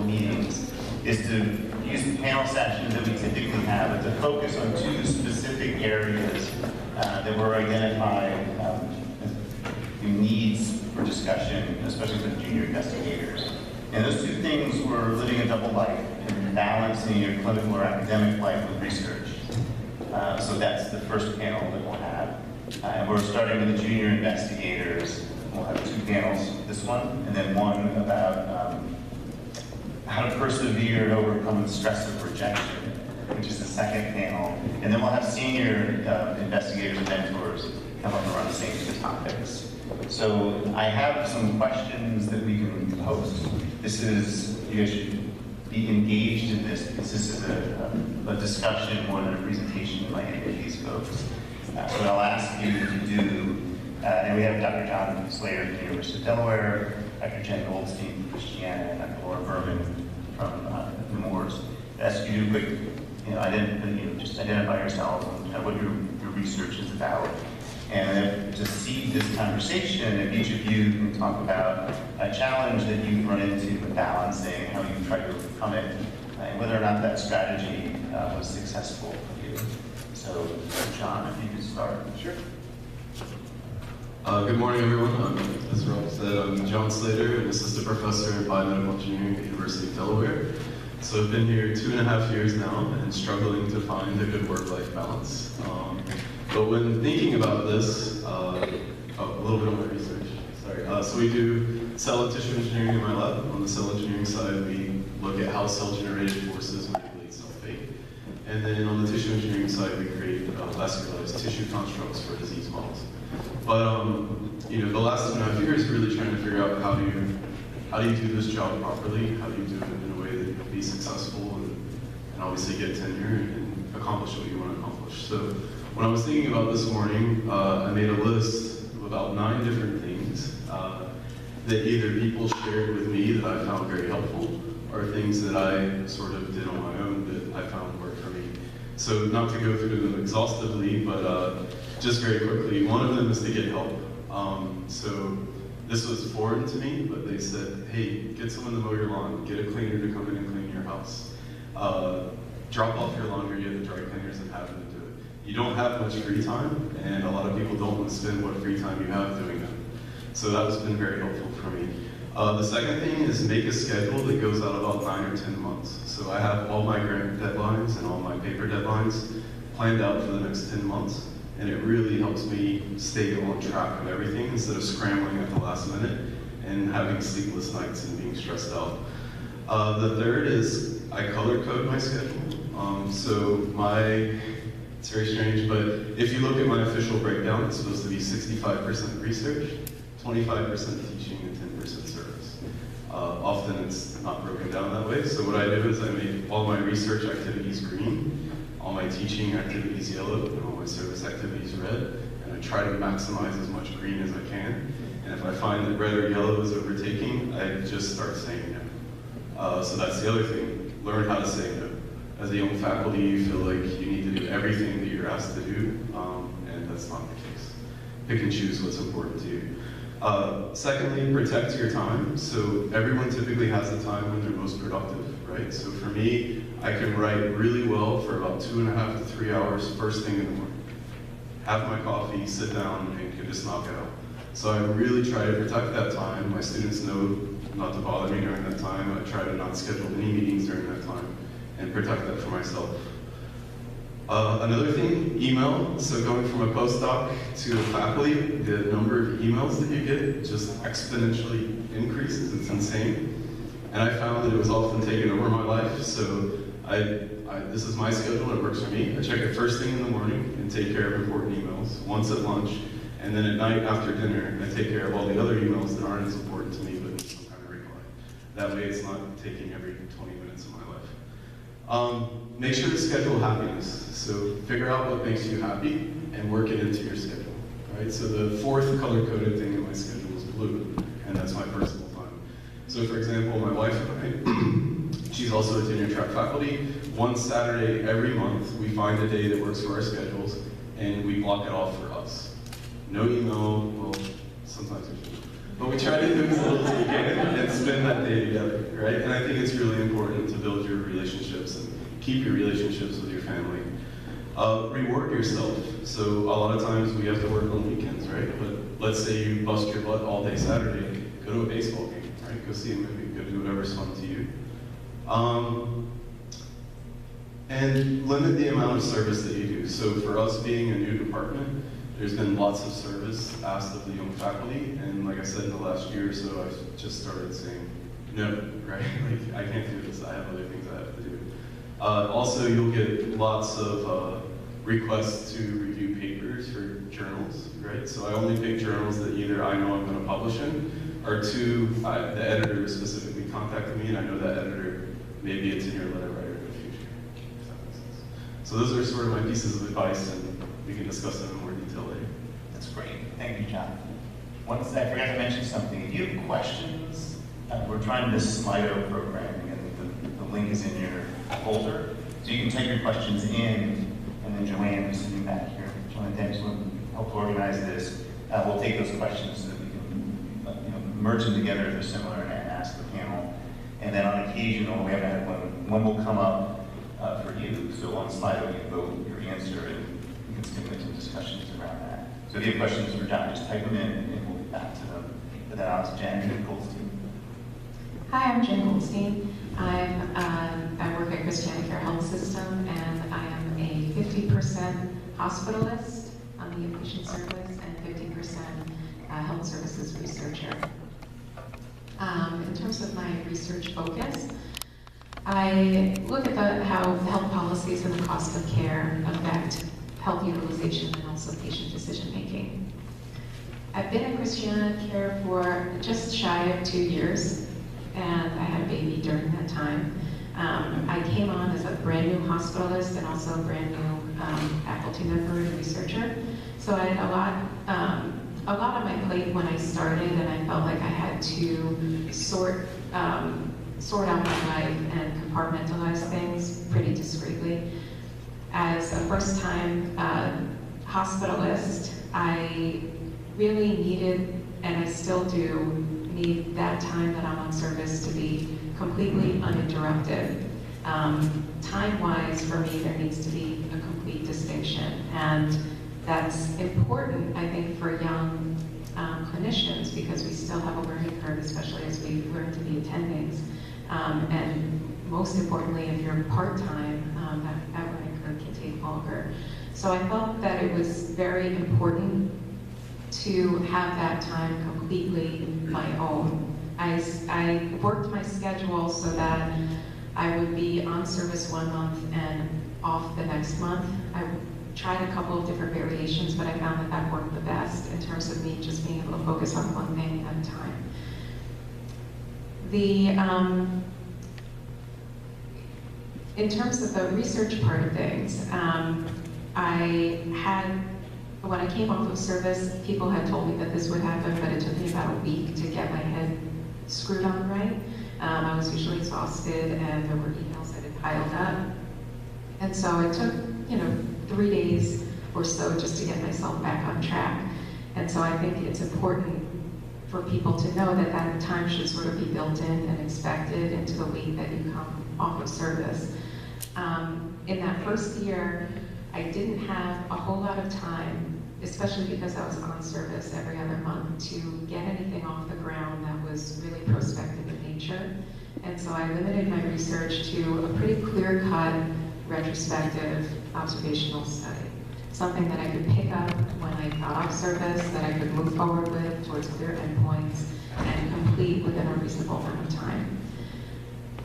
meetings is to use the panel sessions that we typically have, but to focus on two specific areas that were identified as needs for discussion, especially for the junior investigators. And those two things were living a double life and balancing your clinical or academic life with research. So that's the first panel that we'll have. And we're starting with the junior investigators. We'll have two panels, this one, and then one about how to persevere and overcome the stress of rejection, which is the second panel. And then we'll have senior investigators and mentors come up and run the same topics. So I have some questions that we can post. This is, you guys should be engaged in this because this is a discussion more than a presentation by any of these folks. So what I'll ask you to do, and we have Dr. John Slater from the University of Delaware, Dr. Jen Goldstein from Christiana, and Dr. Laura Berman from the Moores. I'll ask you to do a quick, just identify yourselves and kind of what your research is about. And to seed this conversation, if each of you can talk about a challenge that you've run into with balancing, how you try to overcome it, and whether or not that strategy was successful for you. So, John, if you could start. Sure. Good morning, everyone. As Rob said, I'm John Slater, an assistant professor in biomedical engineering at the University of Delaware. So I've been here 2.5 years now and struggling to find a good work-life balance. But when thinking about this, a little bit of my research, sorry. So we do cell and tissue engineering in my lab. On the cell engineering side, we look at how cell-generated forces manipulate cell fate. And then on the tissue engineering side, we create vascularized tissue constructs for disease models. But the last 2.5 years, really trying to figure out how do you do this job properly? How do you do it in a way that you can be successful and obviously get tenure and accomplish what you want to accomplish? So when I was thinking about this morning, I made a list of about 9 different things that either people shared with me that I found very helpful, or things that I sort of did on my own that I found worked for me. So not to go through them exhaustively, but just very quickly, one of them is to get help. So this was foreign to me, but they said, hey, get someone to mow your lawn, get a cleaner to come in and clean your house. Drop off your laundry at the dry cleaners and have them do it. You don't have much free time, and a lot of people don't want to spend what free time you have doing that. So that has been very helpful for me. The second thing is make a schedule that goes out about 9 or 10 months. So I have all my grant deadlines and all my paper deadlines planned out for the next 10 months. And it really helps me stay on track of everything instead of scrambling at the last minute and having sleepless nights and being stressed out. The third is I color code my schedule. It's very strange, but if you look at my official breakdown, it's supposed to be 65% research, 25% teaching, and 10% service. Often it's not broken down that way. So what I do is I make all my research activities green, all my teaching activities yellow, and all my service activities red, and I try to maximize as much green as I can. And if I find that red or yellow is overtaking, I just start saying no. So that's the other thing, learn how to say no. As a young faculty, you feel like you need to do everything that you're asked to do, and that's not the case. Pick and choose what's important to you. Secondly, protect your time. So everyone typically has the time when they're most productive, right? So for me, I can write really well for about 2.5 to 3 hours first thing in the morning. Have my coffee, sit down, and can just knock it out. So I really try to protect that time. My students know not to bother me during that time. I try to not schedule any meetings during that time and protect that for myself. Another thing, email. So going from a postdoc to a faculty, the number of emails that you get just exponentially increases. It's insane. And I found that it was often taking over my life. So this is my schedule, it works for me. I check it first thing in the morning and take care of important emails, once at lunch, and then at night after dinner, I take care of all the other emails that aren't as important to me, but need some kind of reply. That way it's not taking every 20 minutes of my life. Make sure to schedule happiness. So figure out what makes you happy and work it into your schedule, right? So the fourth color-coded thing in my schedule is blue, and that's my personal time. So for example, my wife and I, she's also a tenure track faculty. One Saturday every month, we find a day that works for our schedules, and we block it off for us. No email, well, sometimes there's email. But we try to do as little as we can and spend that day together, right? And I think it's really important to build your relationships and keep your relationships with your family. Reward yourself. So a lot of times we have to work on weekends, right? But let's say you bust your butt all day Saturday, go to a baseball game, right? Go see a movie, go do whatever's fun to you. And limit the amount of service that you do. So for us being a new department, there's been lots of service asked of the young faculty, and like I said, in the last year or so, I've just started saying no, right? Like, I can't do this, I have other things I have to do. Also, you'll get lots of requests to review papers for journals, right? So I only pick journals that either I know I'm gonna publish in, or two, the editor specifically contacted me, and I know that editor, maybe it's in your letter writer in the future, if that makes sense. So those are sort of my pieces of advice, and we can discuss them in more detail later. That's great. Thank you, John. I forgot to mention something. If you have questions, we're trying this Slido program, and the link is in your folder. So you can type your questions in, and then Joanne is sitting back here. Joanne, thanks for help organize this. We'll take those questions so that we can merge them together if they're similar and ask the panel. And then on occasion, when we haven't had one will come up for you. So on Slido, you vote your answer, and we can stimulate some discussions around that. So if you have questions for John, just type them in, and we'll get back to them. But then I'll ask Jen Goldstein. Hi, I'm Jen Goldstein. I work at Christiana Care Health System, and I am a 50% hospitalist on the inpatient service and 50% health services researcher. In terms of my research focus, I look at how health policies and the cost of care affect health utilization and also patient decision making. I've been at Christiana Care for just shy of 2 years, and I had a baby during that time. I came on as a brand new hospitalist and also a brand new faculty member and researcher. So I had a lot on my plate when I started, and I felt like I had to sort out my life and compartmentalize things pretty discreetly. As a first-time hospitalist, I really needed, and I still do, need that time that I'm on service to be completely uninterrupted. Time-wise, for me, there needs to be a complete distinction, and that's important, I think, for young clinicians, because we still have a learning curve, especially as we learn to be attendings. And most importantly, if you're part-time, that learning curve can take longer. So I felt that it was very important to have that time completely my own. I worked my schedule so that I would be on service 1 month and off the next month. I tried a couple of different variations, but I found that that worked the best in terms of me just being able to focus on one thing at a time. In terms of the research part of things, when I came off of service, people had told me that this would happen, but it took me about a week to get my head screwed on right. I was usually exhausted, and there were emails that had piled up. And so it took, 3 days or so just to get myself back on track. And so I think it's important for people to know that that time should sort of be built in and expected into the week that you come off of service. In that first year, I didn't have a whole lot of time, especially because I was on service every other month, to get anything off the ground that was really prospective in nature. And so I limited my research to a pretty clear-cut, retrospective, observational study. Something that I could pick up when I got off service, that I could move forward with towards clear endpoints, and complete within a reasonable amount of time.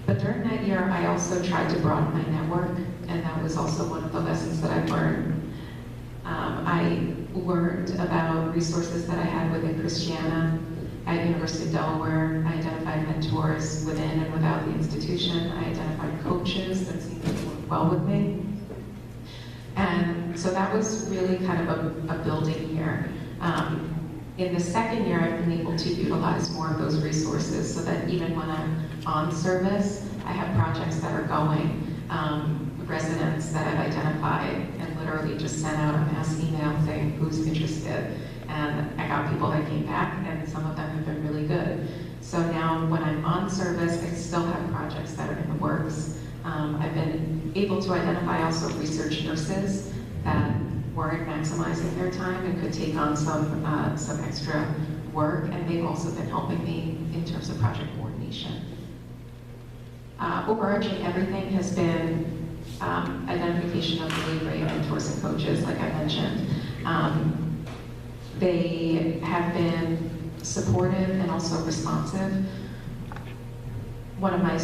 But during that year, I also tried to broaden my network, and that was also one of the lessons that I learned. I learned about resources that I had within Christiana. At University of Delaware, I identified mentors within and without the institution. I identified coaches that seemed to work well with me. And so that was really kind of a building year. In the second year, I've been able to utilize more of those resources so that even when I'm on service, I have projects that are going, residents that I've identified, and literally just sent out a mass email saying who's interested. And I got people that came back, and some of them have been really good. So now when I'm on service, I still have projects that are in the works. I've been able to identify also research nurses that weren't maximizing their time and could take on some extra work, and they've also been helping me in terms of project coordination. Overarching everything has been identification of really great mentors and coaches, like I mentioned. They have been supportive and also responsive. One of my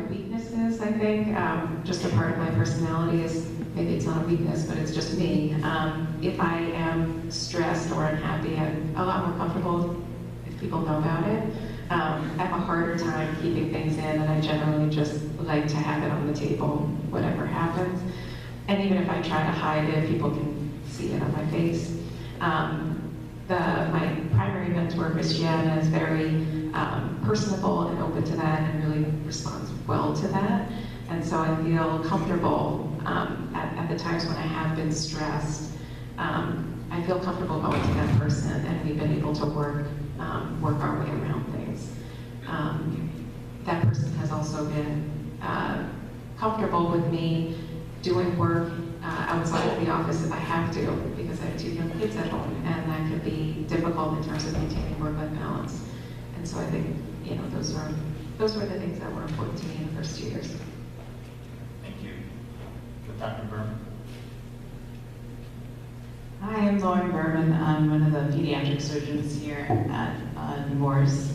weaknesses, I think, just a part of my personality is, maybe it's not a weakness, but it's just me. If I am stressed or unhappy, I'm a lot more comfortable if people know about it. I have a harder time keeping things in, and I generally just like to have it on the table, whatever happens. And even if I try to hide it, people can see it on my face. My primary mentor, Christiana, is very personable and open to that and really responds well to that. And so I feel comfortable at the times when I have been stressed. I feel comfortable going to that person, and we've been able to work our way around things. That person has also been comfortable with me doing work outside of the office if I have to, because I have 2 young kids at home, and that could be difficult in terms of maintaining work-life balance. And so I think, those were the things that were important to me in the first 2 years. Thank you. Dr. Berman? Hi, I'm Lauren Berman. I'm one of the pediatric surgeons here at Nemours.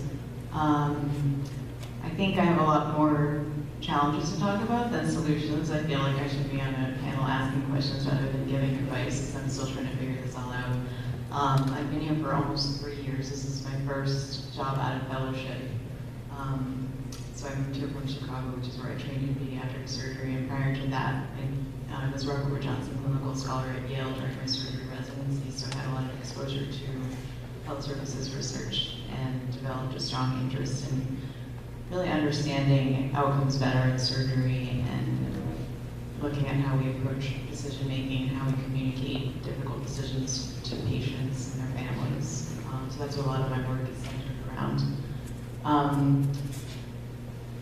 I think I have a lot more challenges to talk about than solutions. I feel like I should be on a panel asking questions rather than giving advice, because I'm still trying to figure this all out. I've been here for almost 3 years. This is my first job out of fellowship. So I moved here from Chicago, which is where I trained in pediatric surgery, and prior to that, I was Robert Johnson Clinical Scholar at Yale during my surgery residency, so I had a lot of exposure to health services research and developed a strong interest in really understanding outcomes better in surgery and looking at how we approach decision making, how we communicate difficult decisions to patients and their families. So that's what a lot of my work is centered around.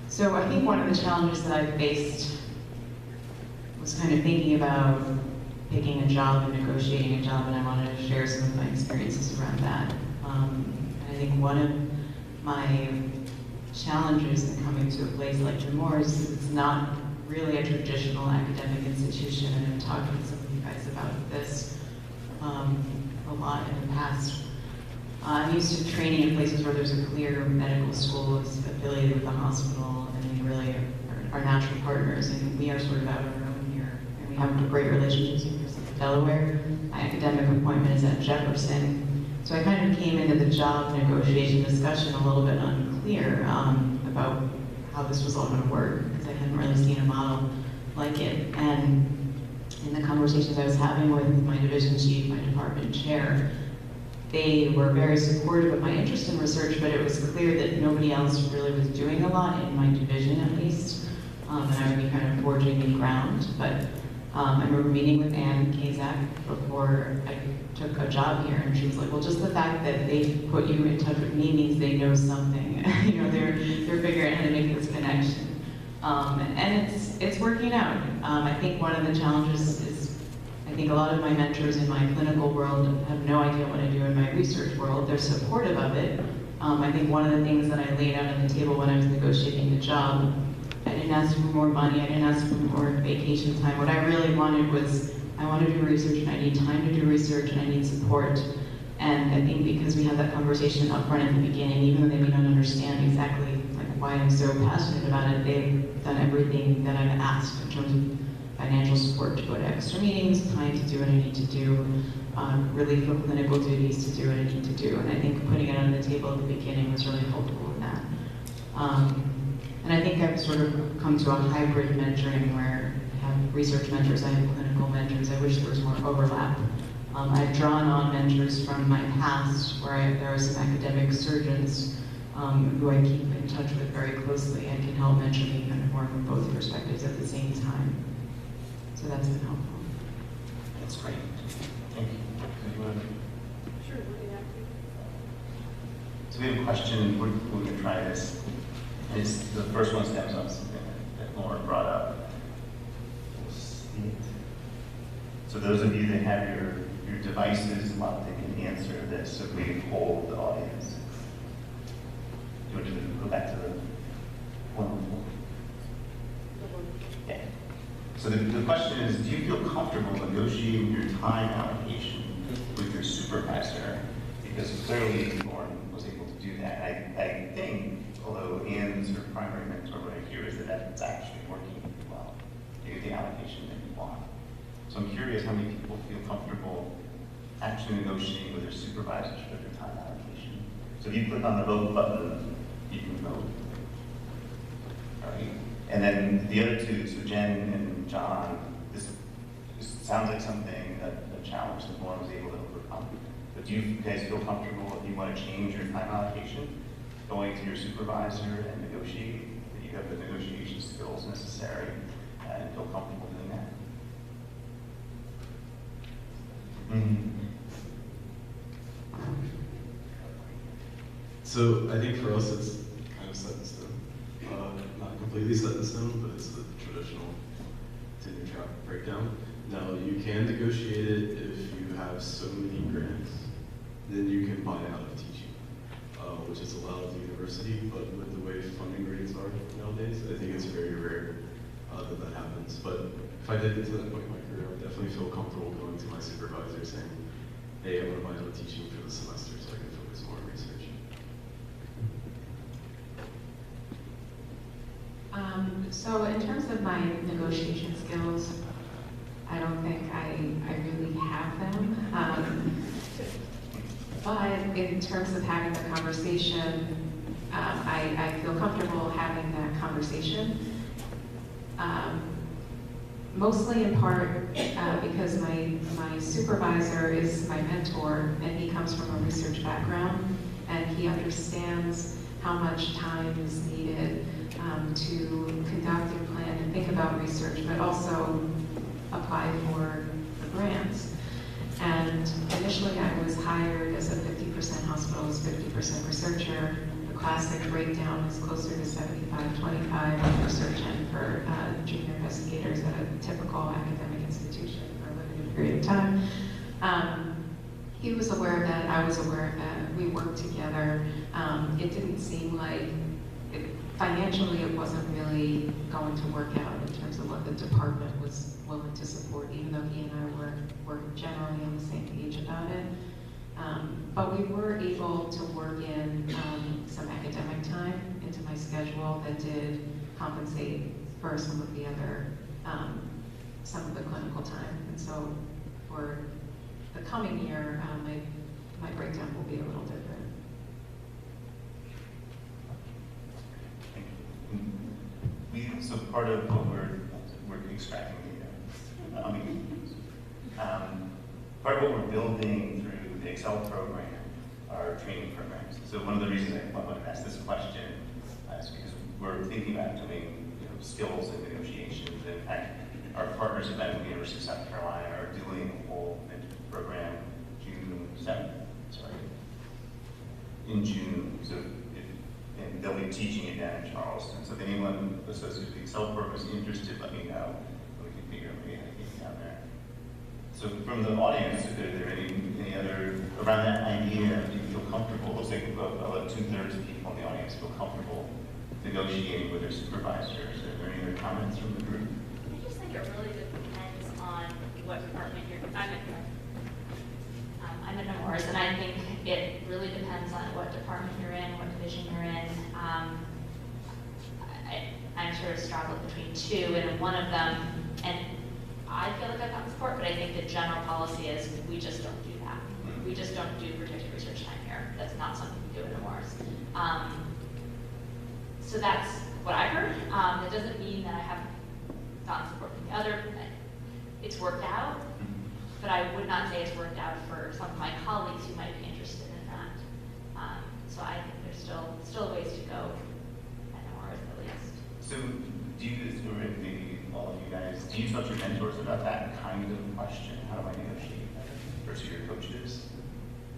So I think one of the challenges that I faced was kind of thinking about picking a job and negotiating a job, and I wanted to share some of my experiences around that. I think one of my challenges in coming to a place like Nemours is it's not really a traditional academic institution, and I've talked with some of you guys about this a lot in the past. I'm used to training in places where there's a clear medical school that's affiliated with the hospital, and they really are natural partners, and we are sort of out on our own here. And we have great relationships in Delaware. My academic appointment is at Jefferson. So I kind of came into the job negotiation discussion a little bit unclear about how this was all going to work, because I hadn't really seen a model like it. And in the conversations I was having with my division chief, my department chair, they were very supportive of my interest in research, but it was clear that nobody else really was doing a lot in my division, at least, and I would be kind of forging new ground. But I remember meeting with Ann Kazak before I took a job here, and she was like, well, just the fact that they put you in touch with me means they know something. They're figuring out how to make this connection. And it's working out. I think one of the challenges is, I think a lot of my mentors in my clinical world have no idea what I do in my research world. They're supportive of it. I think one of the things that I laid out on the table when I was negotiating the job, I didn't ask for more money, I didn't ask for more vacation time. What I really wanted was, I want to do research, and I need time to do research, and I need support. And I think because we had that conversation up front at the beginning, even though they may not understand exactly why I'm so passionate about it, they've done everything that I've asked in terms of financial support to go to extra meetings, time to do what I need to do, relief from clinical duties to do what I need to do. And I think putting it on the table at the beginning was really helpful in that. And I think I've sort of come to a hybrid mentoring where I have research mentors, I have clinical mentors. I wish there was more overlap. I've drawn on mentors from my past where there are some academic surgeons who I keep in touch with very closely and can help mentor me kind of more from both perspectives at the same time. So that's been helpful. That's great. Thank you. So we have a question, we're going to try this. The first one stems on something that Lauren brought up. We'll see it. So those of you that have your devices locked in can answer this, so we hold the audience. Do you want to go back to the one before? Yeah. So the question is, do you feel comfortable negotiating your time allocation with your supervisor? Because clearly Lauren was able to do that. I think, although Ann's her primary mentor, what I hear is that that's actually working well. You get the allocation that you want. So I'm curious how many people feel comfortable actually negotiating with their supervisors for their time allocation. So if you click on the vote button, you can vote. All right. And then the other two, so Jen and John, this sounds like something, a challenge that Lauren was able to overcome. But do you guys feel comfortable if you want to change your time allocation, going to your supervisor and negotiating, that you have the negotiation skills necessary and feel comfortable doing that? So I think for us it's kind of set in stone. Not completely set in stone, but it's the traditional tenure track breakdown. Now you can negotiate it if you have so many grants, then you can buy out of teaching, which is allowed at the university, but with the way funding rates are nowadays, I think it's very rare that happens. But if I did get to that point in my career, I would definitely feel comfortable going to my supervisor saying, hey, I want to buy out teaching for the semester so I can focus more on research. So in terms of my negotiation skills, I don't think I really have them. But in terms of having the conversation, I feel comfortable having that conversation. Mostly in part because my supervisor is my mentor, and he comes from a research background, and he understands how much time is needed to conduct your plan and think about research, but also apply for the grants. And initially I was hired as a 50% hospitalist, 50% researcher. The classic breakdown is closer to 75-25 on research and for junior investigators at a typical academic institution for a limited period of time. He was aware of that, I was aware of that, we worked together. It didn't seem like, financially it wasn't really going to work out in terms of what the department was willing to support, even though he and I were generally on the same page about it. But we were able to work in some academic time into my schedule that did compensate for some of the other, some of the clinical time. And so for the coming year, my breakdown will be a little different. So part of what we're extracting data. Part of what we're building through the Excel program are training programs. So one of the reasons I wanted to ask this question is because we're thinking about doing skills and negotiations. In fact, our partners at the University of South Carolina are doing a whole program June 7th, in June. So and they'll be teaching it down in Charleston. So if anyone associated with the Excel program is interested, let me know. We can figure out maybe how to get you down there. So from the audience, are there any other, around that idea, do you feel comfortable? Looks like about 2/3 of people in the audience feel comfortable negotiating with their supervisors. Are there any other comments from the group? I just think it really depends on what department you're in. I'm in memoirs, and I think it really depends on what department you're in, what division you're in. I'm sort of struggled between two, and one of them, and I feel like I've gotten support, but I think the general policy is we just don't do that. We just don't do protected research time here. That's not something we do in memoirs. So that's what I heard. That doesn't mean that I haven't gotten support from the other. It's worked out, but I would not say it's worked out for some of my colleagues who might be interested in that. So I think there's still a ways to go at memoirs at least. So do you, or maybe all of you guys, do you talk to your mentors about that kind of question? How do I negotiate better versus your coaches?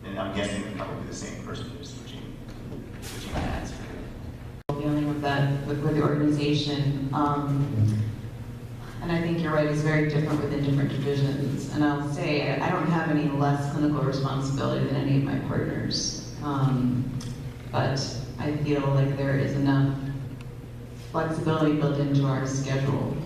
And I'm guessing they're probably the same person who's switching what you might add to it. Dealing with that, with the organization, and I think you're right, it's very different within different divisions. And I'll say, I don't have any less clinical responsibility than any of my partners. But I feel like there is enough flexibility built into our schedule.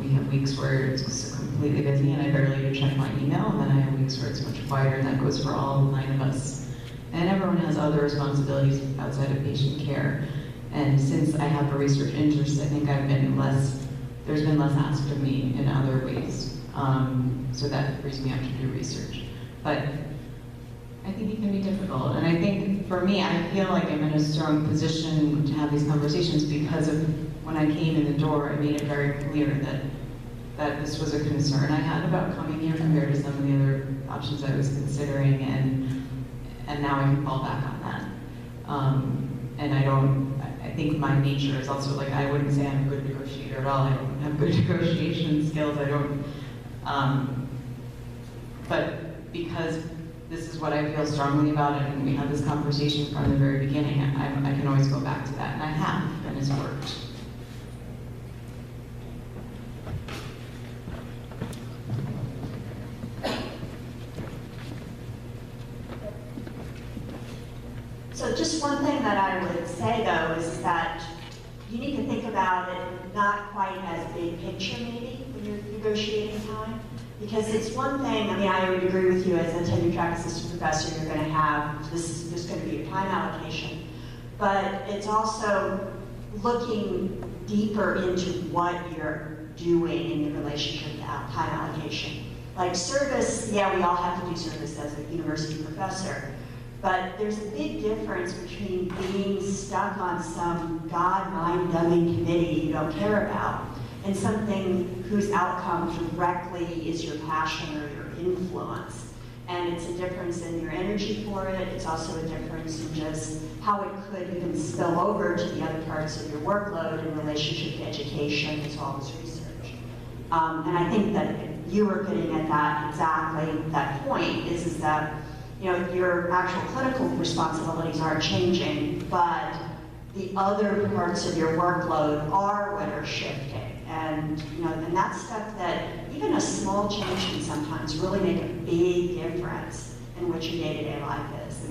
We have weeks where it's completely busy and I barely even check my email, and then I have weeks where it's much quieter, and that goes for all 9 of us. And everyone has other responsibilities outside of patient care. And since I have a research interest, I think there's been less asked of me in other ways. So that frees me up to do research. But I think it can be difficult. And I think for me, I feel like I'm in a strong position to have these conversations because of when I came in the door, I made it very clear that this was a concern I had about coming here compared to some of the other options I was considering, and now I can fall back on that. And I think my nature is also like, I wouldn't say I'm a good negotiator at all. I don't have good negotiation skills. But because this is what I feel strongly about, and we had this conversation from the very beginning, I can always go back to that, and I have, and it's worked. So just one thing that I would say, though, is that you need to think about it not quite as big picture, maybe, when you're negotiating time. Because it's one thing, I mean, I would agree with you as a tenure track assistant professor, you're going to have, there's going to be a time allocation. But it's also looking deeper into what you're doing in the relationship to time allocation. Like service, yeah, we all have to do service as a university professor. But there's a big difference between being stuck on some God mind-numbing committee you don't care about and something whose outcome directly is your passion or your influence. And it's a difference in your energy for it. It's also a difference in just how it could even spill over to the other parts of your workload in relationship to education as well as research. And I think that you were getting at that exactly, that point is that your actual clinical responsibilities aren't changing, but the other parts of your workload are what are shifting. And and that's stuff that even a small change can sometimes really make a big difference in what your day-to-day life is.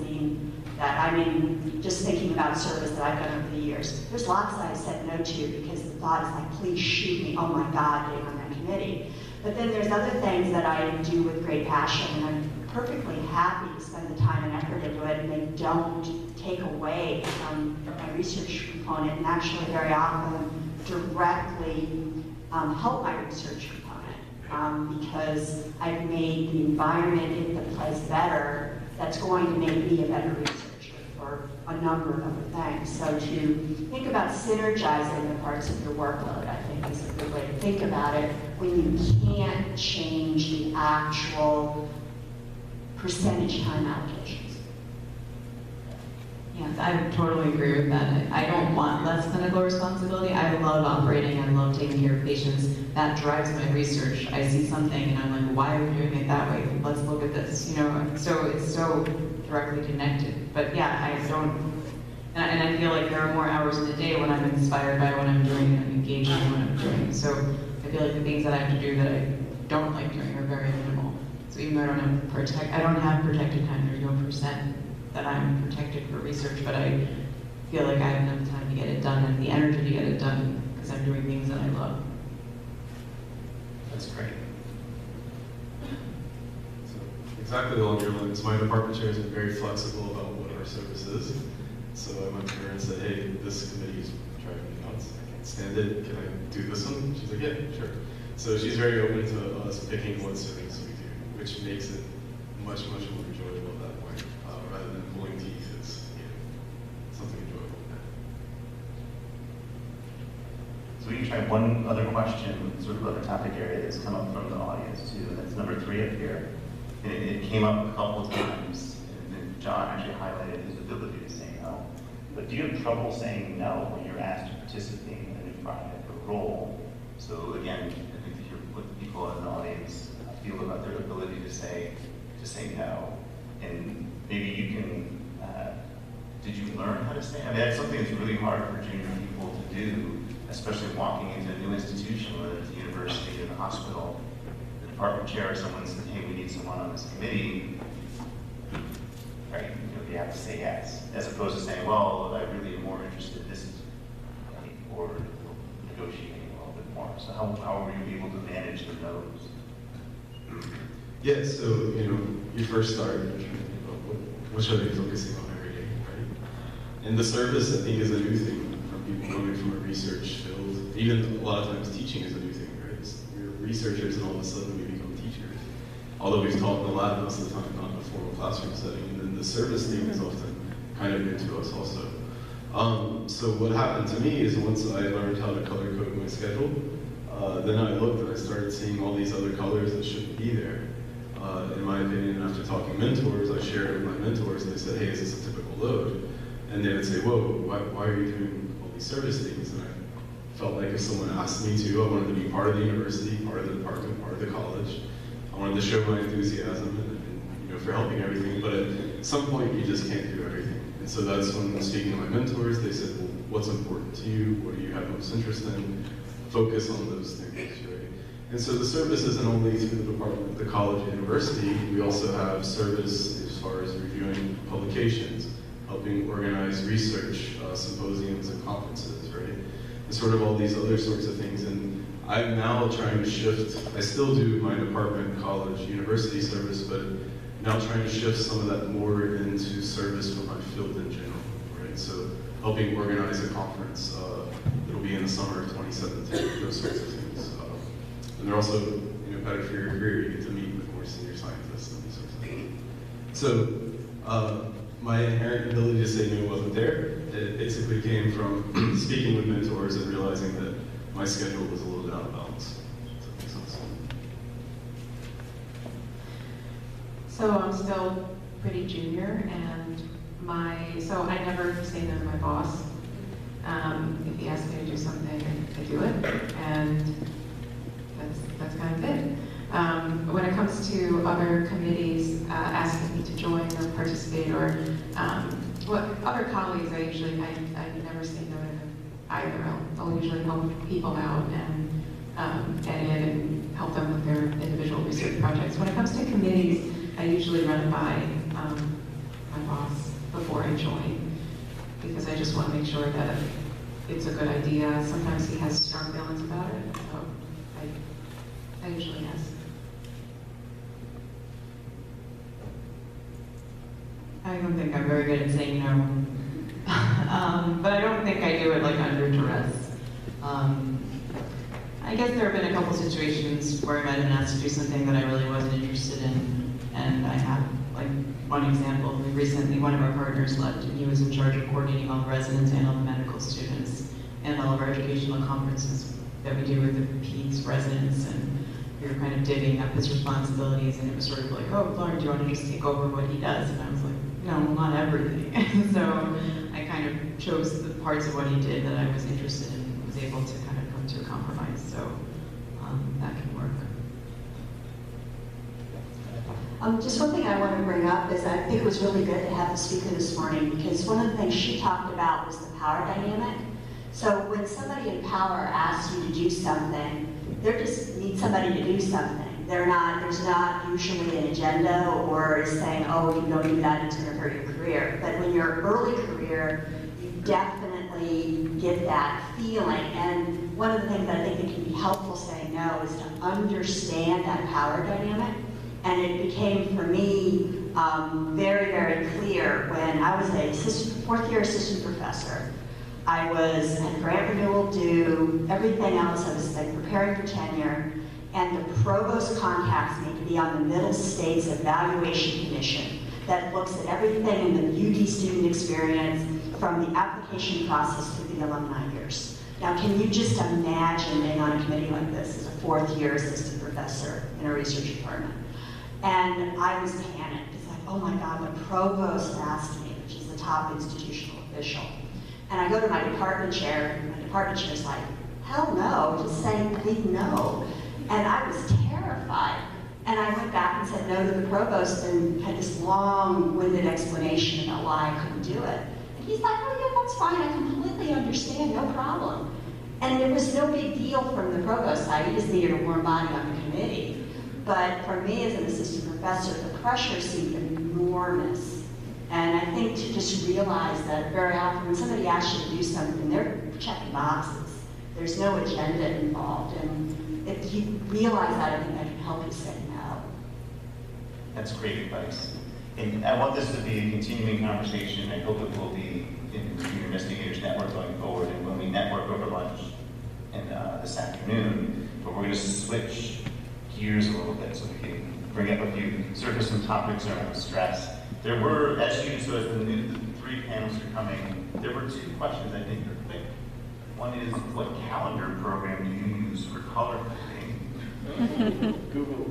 I mean, just thinking about service that I've done over the years, there's lots that I've said no to because the thought is like, please shoot me, oh my God, getting on that committee. But then there's other things that I do with great passion, and I'm perfectly happy to spend the time and effort into it, and they don't take away from my research component, and actually very often directly help my research component because I've made the environment in the place better that's going to make me a better researcher for a number of other things. So to think about synergizing the parts of your workload, I think is a good way to think about it when you can't change the actual percentage time allocations. Yes, I totally agree with that. I don't want less clinical responsibility. I love operating. I love taking care of patients. That drives my research. I see something and I'm like, why are we doing it that way? Let's look at this. So it's so directly connected. But yeah, I don't, and I feel like there are more hours in the day when I'm inspired by what I'm doing and I'm engaged in what I'm doing. So I feel like the things that I have to do that I don't like doing are very minimal. So even though I don't have protected time, there's no percent that I'm protected for research, but I feel like I have enough time to get it done and the energy to get it done because I'm doing things that I love. That's great. So exactly along your lines, my department chair has been very flexible about what our service is. So I went to her and said, hey, this committee is driving me nuts. I can't stand it. Can I do this one? She's like, yeah, sure. So she's very open to us picking what service we do, which makes it much, much more enjoyable at that point. Rather than pulling teeth, it's something enjoyable. So we can try one other question, sort of other topic area that's come up from the audience too. That's number 3 up here. And it came up a couple of times, and John actually highlighted his ability to say no. But do you have trouble saying no when you're asked to participate in a new project or role? So again, I think to hear what the people in the audience feel about their ability to say no. And maybe you can did you learn how to stand? I mean, that's something that's really hard for junior people to do, especially walking into a new institution, whether it's a university or the hospital. The department chair or someone says, hey, we need someone on this committee. Right, you have to say yes, as opposed to saying, well, I really am more interested, this is, or negotiating a little bit more. So how were you able to manage the no's? Yeah, so, you first start, what should I be focusing on every day, right? And the service, I think, is a new thing for people coming from a research field. Even a lot of times teaching is a new thing, right? So you're researchers and all of a sudden we become teachers. Although we've taught in the lab most of the time, not in a formal classroom setting. And then the service thing is often kind of new to us also. So what happened to me is once I learned how to color code my schedule, then I looked and I started seeing all these other colors that shouldn't be there. In my opinion, after talking mentors, I shared it with my mentors and they said, hey, is this a typical load? And they would say, whoa, why are you doing all these service things? And I felt like if someone asked me to, I wanted to be part of the university, part of the department, part of the college. I wanted to show my enthusiasm and for helping everything, but at some point you just can't do everything. And so that's when speaking to my mentors, they said, well, what's important to you? What do you have most interest in? Focus on those things, right? And so the service isn't only through the department, the college, university. We also have service as far as reviewing publications, helping organize research, symposiums and conferences, right? And sort of all these other sorts of things. And I'm now trying to shift, I still do my department, college, university service, but now trying to shift some of that more into service for my field in general, right? So helping organize a conference, it'll be in the summer of 2017, those sorts of things. And they're also, better for your career, you get to meet with more senior scientists and these sorts of things. So my inherent ability to say no wasn't there. It basically came from speaking with mentors and realizing that my schedule was a little bit out of balance. Does that make sense? So I'm still pretty junior, and so I never say no to my boss. If he asks me to do something, I do it, and that's kind of it. When it comes to other committees asking me to join or participate, or other colleagues, I never say no to them either. I'll usually help people out and edit and help them with their individual research projects. When it comes to committees, I usually run it by my boss before I join, because I just want to make sure that it's a good idea. Sometimes he has strong feelings about it, so I usually ask. I don't think I'm very good at saying no. But I don't think I do it under duress. I guess there have been a couple situations where I might have been asked to do something that I really wasn't interested in, and I have one example. Recently, one of our partners left, and he was in charge of coordinating all the residents and all the medical students and all of our educational conferences that we do with the PEDS residents, and we were kind of divvying up his responsibilities, and it was sort of like, oh, Lauren, do you want to just take over what he does? And I was like, no, not everything. So I kind of chose the parts of what he did that I was interested in and was able to kind of come to a compromise. So that can work. Just one thing I want to bring up is I think it was really good to have the speaker this morning, because one of the things she talked about was the power dynamic. So when somebody in power asks you to do something, they just need somebody to do something. There's not usually an agenda or saying, oh, if you don't do that, it's going to hurt your career. But when you're early career, you definitely get that feeling. And one of the things that I think that can be helpful saying no is to understand that power dynamic. And it became, for me, very, very clear when I was a fourth-year assistant professor. I had grant renewal due, everything else. I was preparing for tenure. And the provost contacts me to be on the Middle States Evaluation Commission that looks at everything in the UD student experience from the application process through the alumni years. Now, can you just imagine being on a committee like this as a fourth-year assistant professor in a research department? And I was panicked. It's like, oh my God, the provost asked me, which is the top institutional official. And I go to my department chair, and my department chair's like, hell no, just say big no. And I was terrified. And I went back and said no to the provost and had this long-winded explanation about why I couldn't do it. And he's like, oh yeah, that's fine, I completely understand, no problem. And it was no big deal from the provost side, he just needed a warm body on the committee. But for me as an assistant professor, the pressure seemed enormous. And I think to just realize that very often when somebody asks you to do something, they're checking boxes. There's no agenda involved. And if you realize that, I think that can help you say no. That's great advice. And I want this to be a continuing conversation. I hope it will be in the Junior Investigators Network going forward. And when we network over lunch and this afternoon, but we're going to switch gears a little bit so we can bring up a few, surface some topics around stress. There were, as the 3 panels are coming, there were 2 questions I think are quick. One is, what calendar program do you use for color coding? Google.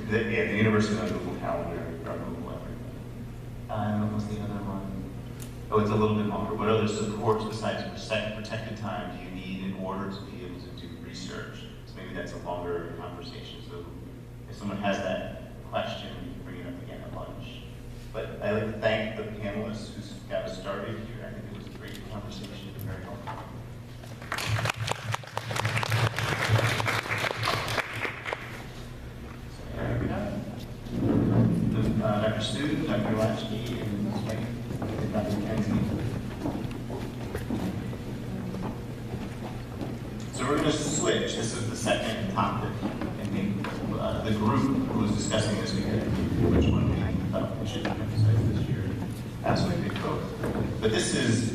The University of Google Calendar, or Google everything. What was the other one? Oh, it's a little bit longer. What other supports besides protected time do you need in order to be able to do research? So maybe that's a longer conversation. So if someone has that question, bring it up again at lunch. But I'd like to thank the panelists who got us started here. I think it was a great conversation, very helpful. Dr. Stu, Dr. Latchkey, and Dr. McKenzie. So we're going to switch. This is the second topic. And the group who was discussing this, we had which one we thought we should emphasize this year. That's what we did both. But this is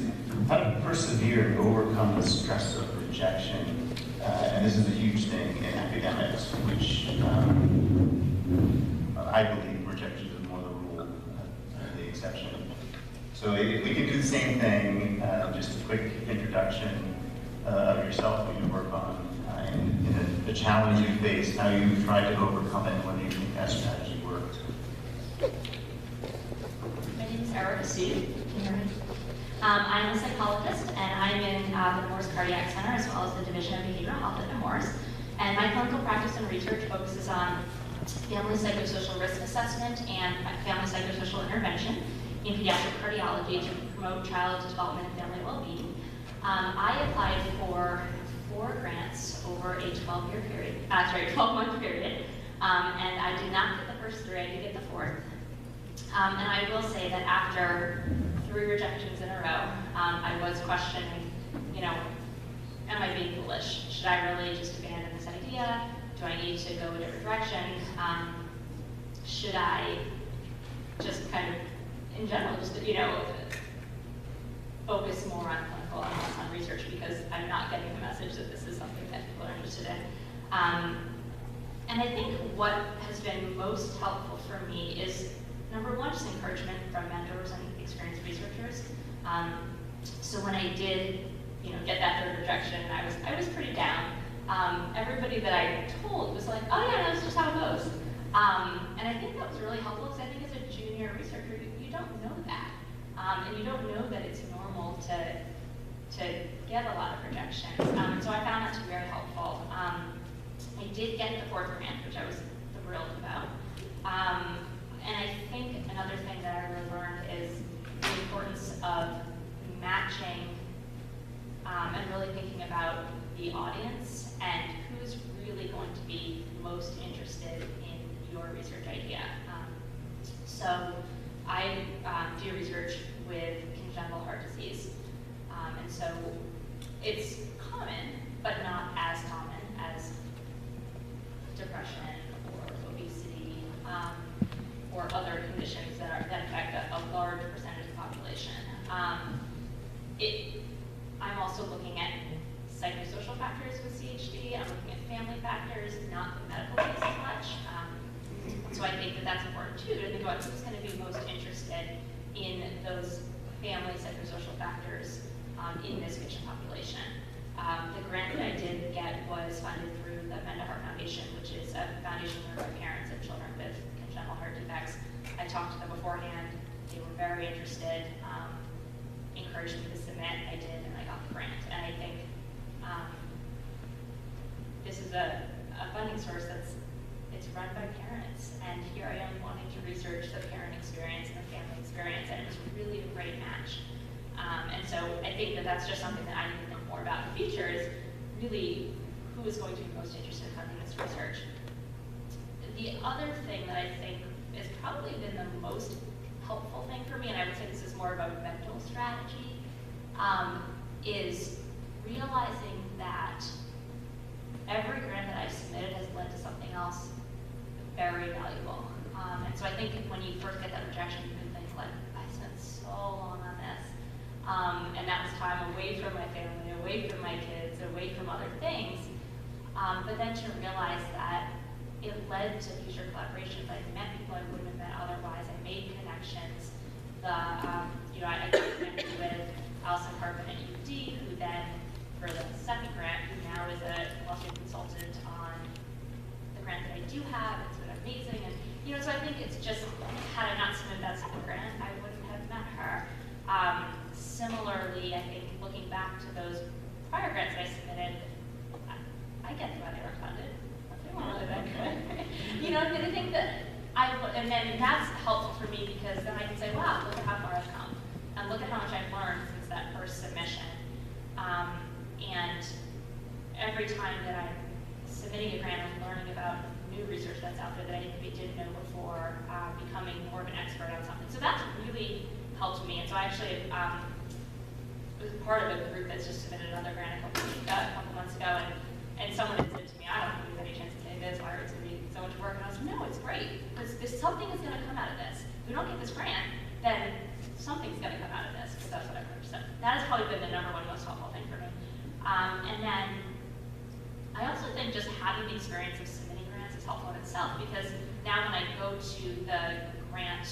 how to persevere and overcome the stress of rejection. And this is a huge thing in academics, which I believe rejection is more the rule than the exception. So if we can do the same thing, just a quick introduction of yourself, what you work on, and the challenge you face, how you tried to overcome it, and whether you think that strategy worked. My name is Erica Sue. Can you hear me? I'm a psychologist, and I'm in the Morse Cardiac Center, as well as the Division of Behavioral Health at the Morse. And my clinical practice and research focuses on family psychosocial risk assessment and family psychosocial intervention in pediatric cardiology to promote child development and family well-being. I applied for 4 grants over a 12-month period, and I did not get the first 3, I did get the 4th. And I will say that after 3 rejections in a row, I was questioning, am I being foolish? Should I really just abandon this idea? Do I need to go a different direction? Should I just kind of, in general, just, focus more on clinical and less on research, because I'm not getting the message that this is something that people are interested in. And I think what has been most helpful for me is, number one, just encouragement from mentors and experienced researchers. So when I did, get that 3rd rejection, I was pretty down. Everybody that I told was like, oh yeah, that's just how it goes. And I think that was really helpful, because I think as a junior researcher, you don't know that. And you don't know that it's normal to get a lot of rejections. So I found that to be very helpful. I did get the 4th grant, which I was thrilled about. And I think another thing that I really learned is the importance of matching and really thinking about the audience and who's really going to be most interested in your research idea. So I do research with congenital heart disease. And so it's common, but not as common as depression or obesity or other conditions that affect a large percentage of the population. I'm also looking at psychosocial factors with CHD. I'm looking at family factors, not the medical piece as much. So I think that that's important too, to think about who's going to be most interested in those family psychosocial factors in this patient population. The grant that I did get was funded through the Menda Heart Foundation, which is a foundation run by parents of children with congenital heart defects. I talked to them beforehand. They were very interested, encouraged me to submit. I did, and I got the grant. And I think this is a funding source it's run by parents. And here I am wanting to research the parent experience and the family experience, and it was really a great match. And so I think that that's just something that I need to think more about in the future is really who is going to be most interested in funding this research. The other thing that I think has probably been the most helpful thing for me, and I would say this is more of a mental strategy, is realizing that every grant that I've submitted has led to something else very valuable. And so I think when you first get that rejection, you can think like, I spent so long on this. And that was time away from my family, away from my kids, away from other things. But then to realize that it led to future collaborations. I met people I wouldn't have met otherwise. I made connections. I connected with Allison Carbon at UD, who then, for the second grant, who now is a Washington consultant on the grant that I do have. It's been amazing. And, so I think it's just, had I not submitted that second grant, I wouldn't have met her. Similarly, I think looking back to those prior grants that I submitted, I get why they were funded. They weren't really that good. I think that and then that's helpful for me because then I can say, wow, look at how far I've come. And look at how much I've learned since that first submission. And every time that I'm submitting a grant, I'm learning about new research that's out there that I didn't know before, becoming more of an expert on something. So that's really helped me. And so I actually was part of a group that's just submitted another grant a couple months ago, and someone had said to me, I don't think there's any chance of getting this, why it's going to be so much work. And I was like, no, it's great, because something is going to come out of this. If we don't get this grant, then something's going to come out of this, because that's what I've heard. So that has probably been the #1 most helpful thing for me. And then I also think just having the experience of submitting grants is helpful in itself, because now when I go to the grant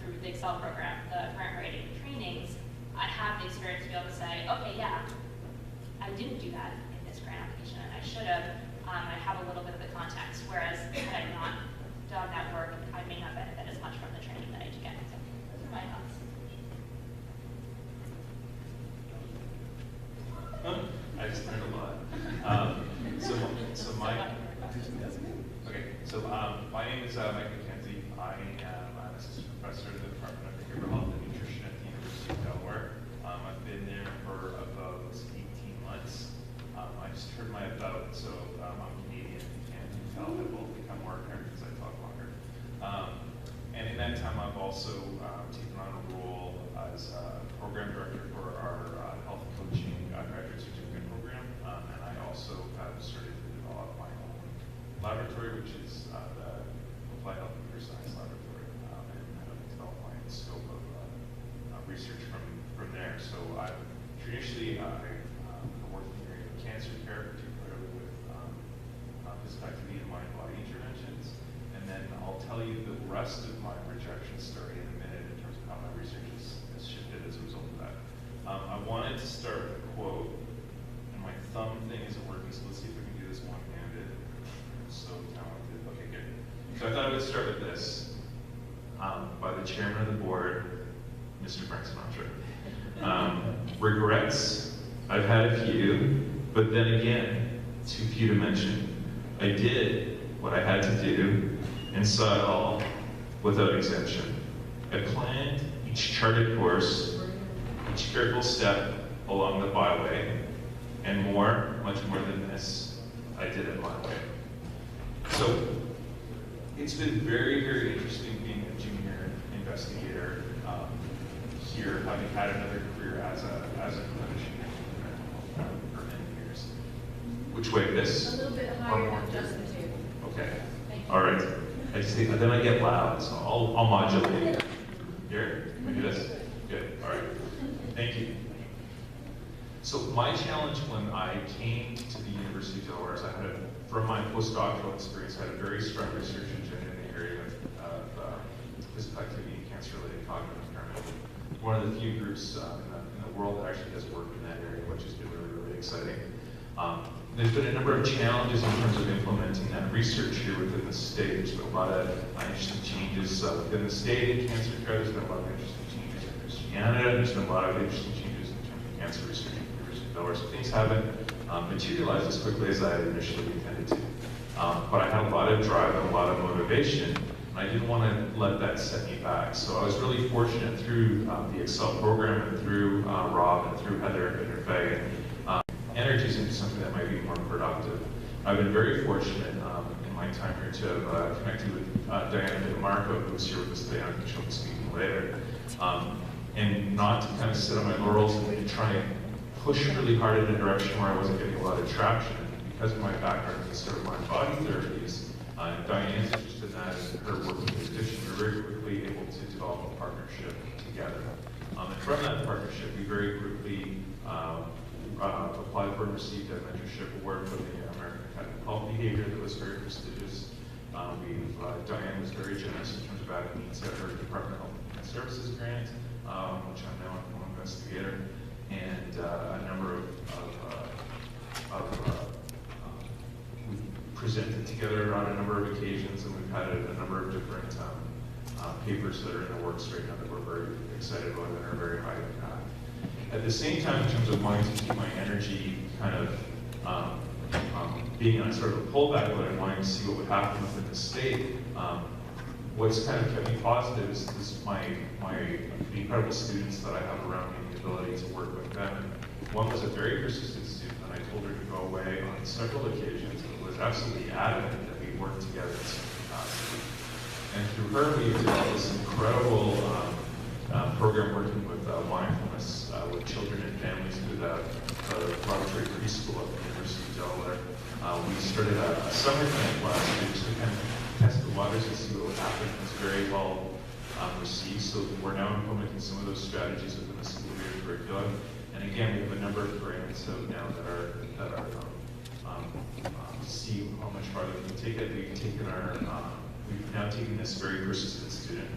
through the Excel program, the grant writing trainings, I have the experience to be able to say, okay, yeah, I didn't do that in this grant application, and I should have. I have a little bit of the context, whereas had I not done that work, I may not benefit as much from the training that I do get. So those are my thoughts. I just learned a lot. My name is Mike McKenzie. I am an assistant professor in the Department of Behavioral Health and Nutrition at the University of Delaware. I've been there for about 18 months. I just heard my about, so I'm Canadian, and you can tell I will become more apparent as I talk longer. And in that time, I've also taken on a role as a program director for our health coaching graduate certificate program, and I also have started to develop my own laboratory, which is the Applied Health Computer Science Laboratory, and kind of develop my own scope of research from there. So I've traditionally worked in the area of cancer care, particularly with physical activity and mind-body interventions. And then I'll tell you the rest of my rejection story in a minute in terms of how my research has shifted as a result of that. I wanted to start with a quote, and my thumb thing isn't working, so let's see if we can do this one-handed. I'm so talented. Okay, good. So I thought I would start with this, by the chairman of the board, Mr. Frank Sinatra. Regrets, I've had a few, but then again, too few to mention. I did what I had to do and saw it all without exemption. I planned each charted course, each careful step along the byway, and much more than this, I did it my way. So it's been very, very interesting being a junior investigator here, having had another career as a clinician for many years. Which way, this? A little bit higher than just the table. Okay. Thank you. All right. I just think, then I get loud, so I'll modulate. Here, can we do this? Good. All right. Thank you. So my challenge when I came to the University of Delaware is I had, from my postdoctoral experience, I had a very strong research agenda in the area of physical activity and cancer-related cognitive impairment. One of the few groups in the world that actually has worked in that area, which has been really, really exciting. There's been a number of challenges in terms of implementing that research here within the state. There's been a lot of interesting changes within the state in cancer care. There's been a lot of interesting changes in Christianity. There's been a lot of interesting changes in terms of cancer research at the University of Delaware. So things haven't materialized as quickly as I had initially intended to. But I had a lot of drive and a lot of motivation And I didn't want to let that set me back. So I was really fortunate through the Excel program and through Rob and through Heather and Faye, energies into something that might be more productive. I've been very fortunate in my time here to have connected with Diana DeMarco, who's here with us today, and she'll be speaking later, and not to kind of sit on my laurels and try and push really hard in a direction where I wasn't getting a lot of traction. Because of my background in sort of mind body therapies, Diane's interested in that, and her working with addiction, we were very quickly able to develop a partnership together. And from that partnership, we very quickly applied for and received a mentorship award from the American Academy of Health Behavior that was very prestigious. Diane was very generous in terms of adding me to her Department of Health and Human Services grant, which I'm now an investigator, and a number of we've presented together on a number of occasions, and we've had a number of different papers that are in the works right now that we're very excited about and are very high impact. At the same time, in terms of wanting to keep my energy kind of being on sort of a pullback mode and wanting to see what would happen within the state, what's kind of kept me positive is the incredible students that I have around me, the ability to work with them. And one was a very persistent student, and I told her to go away on several occasions, but was absolutely adamant that we work together in some capacity. And through her, we developed this incredible program working with mindfulness with children and families through the laboratory preschool at the University of Delaware. We started a summer camp last year just to kind of test the waters and see what would happen. It was very well received, so we're now implementing some of those strategies within the school year curriculum. And again, we have a number of grants out now that are see how much farther we can take it. We've now taken this very persistent student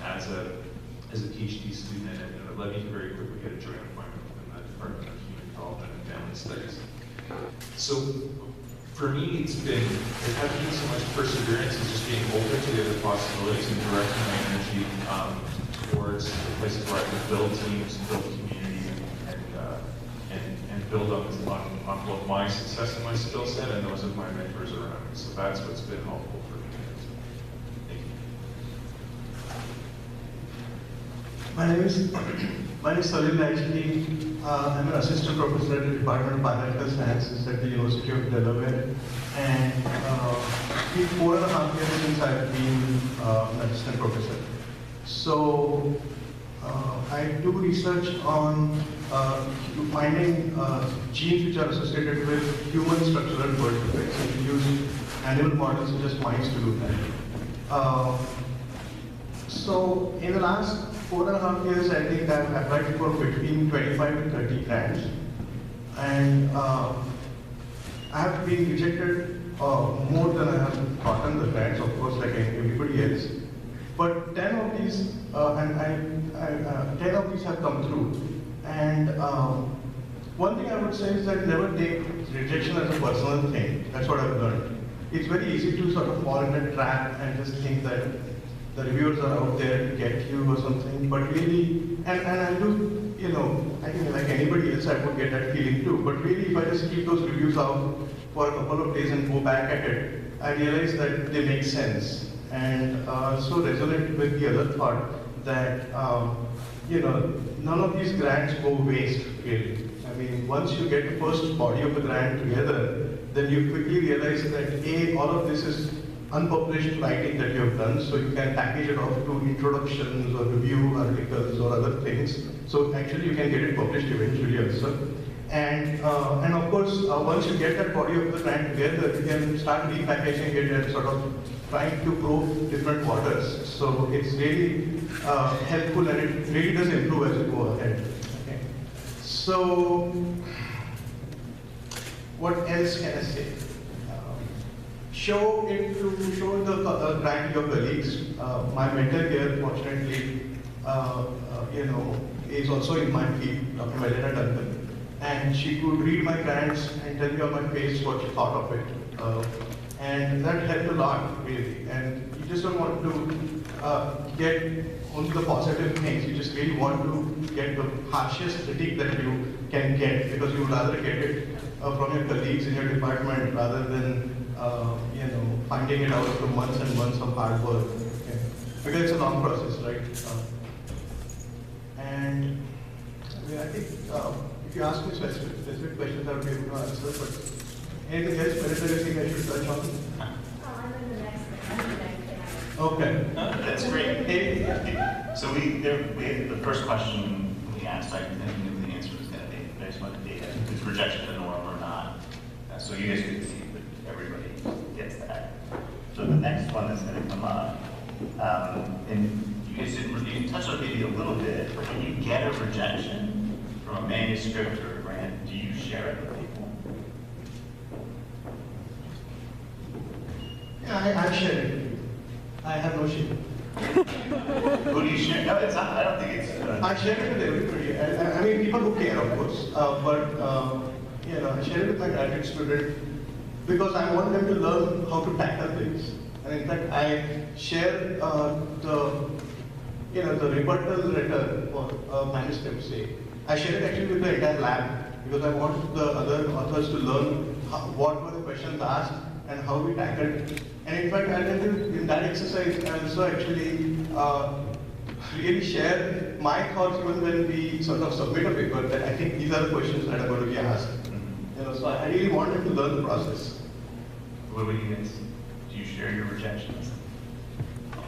as a PhD student, and it led me to very quickly get a joint appointment within the Department of Human Development and Family Studies. So for me, it hasn't been so much perseverance as just being open to the other possibilities and directing my energy towards the places where I can build teams, build community, and build on both my success and my skill set and those of my mentors around me. So that's what's been helpful for me. Thank you. My name is Salil Naishni. I'm an assistant professor at the Department of Biomedical Sciences at the University of Delaware. And it's been 4.5 years since I've been an assistant professor. So I do research on finding genes which are associated with human structural birth defects. And we use animal models such as mice to do that. So in the last 4.5 years, I think I've applied for between 25 to 30 grants. And I have been rejected more than I have gotten the grants, of course, like everybody else. But 10 of these, 10 of these have come through. And one thing I would say is that never take rejection as a personal thing. That's what I've learned. It's very easy to sort of fall in a trap and just think that the reviewers are out there to get you or something. But really, and I do, I think like anybody else, I would get that feeling too. But really, if I just keep those reviews out for a couple of days and go back at it, I realize that they make sense. And so resonate with the other part that, none of these grants go waste, really. I mean, once you get the first body of the grant together, then you quickly realize that all of this is unpublished writing that you have done, so you can package it off to introductions or review articles or other things. So actually you can get it published eventually also. And of course, once you get that body of the grant together, you can start repackaging it and sort of trying to probe different waters. So it's really helpful, and it really does improve as you go ahead. Okay. So what else can I say? Show the grant to your colleagues. My mentor here, fortunately, is also in my field, Dr. Melina Duncan, and she could read my grants and tell me on my face what she thought of it, and that helped a lot, really. And you just don't want to get only the positive things. You just really want to get the harshest critique that you can get, because you would rather get it from your colleagues in your department rather than finding it out through months and months of hard work. Okay? Because it's a long process, right? And I mean, I think if you ask me specific questions, I would be able to answer. But anything else, whether you think I should touch on? I'm in the next thing. Okay. That's great. So the first question we asked, I didn't know the answer was going to be, but I just wanted data. Is rejection the norm or not? So you guys can see that everybody gets that. So the next one that's going to come up, and you guys you touched on maybe a little bit, but when you get a rejection from a manuscript or a grant, do you share it with people? Yeah, I share it. I have no shame. Who do you share? No, it's not. I don't think it's. I share it with everybody. I mean, people who care, of course. I share it with my graduate student because I want them to learn how to tackle things. And in fact, I share the rebuttal letter for a manuscript. Say, I share it actually with the entire lab because I want the other authors to learn what were the questions asked and how we tackled it. And in fact, I tell you, in that exercise, I also actually really share my thoughts even when we sort of submit a paper that I think these are the questions that are going to be asked. So I really want them to learn the process. What about you guys? Do you share your rejections?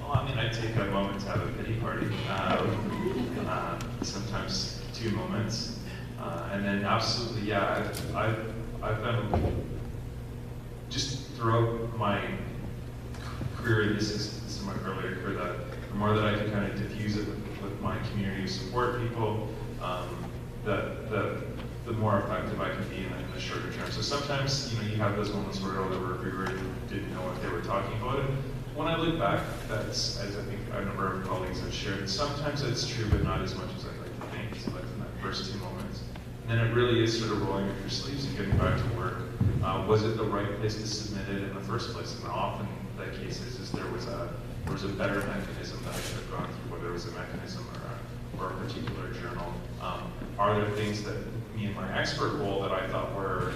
Well, I mean, I take a moment to have a pity party. Sometimes 2 moments. And then absolutely, yeah, I've been just throughout my career, this is my earlier career, that the more that I can kind of diffuse it with my community of support people, the more effective I can be in the shorter term. So sometimes, you have those moments where the reviewer didn't know what they were talking about. And when I look back, that's, as I think a number of colleagues have shared, sometimes it's true, but not as much as I'd like to think. So like in that first 2 moments. And then it really is sort of rolling up your sleeves and getting back to work. Was it the right place to submit it in the first place? And often the case is there was a better mechanism that I should have gone through, whether it was a mechanism or a particular journal. Are there things that me and my expert role that I thought were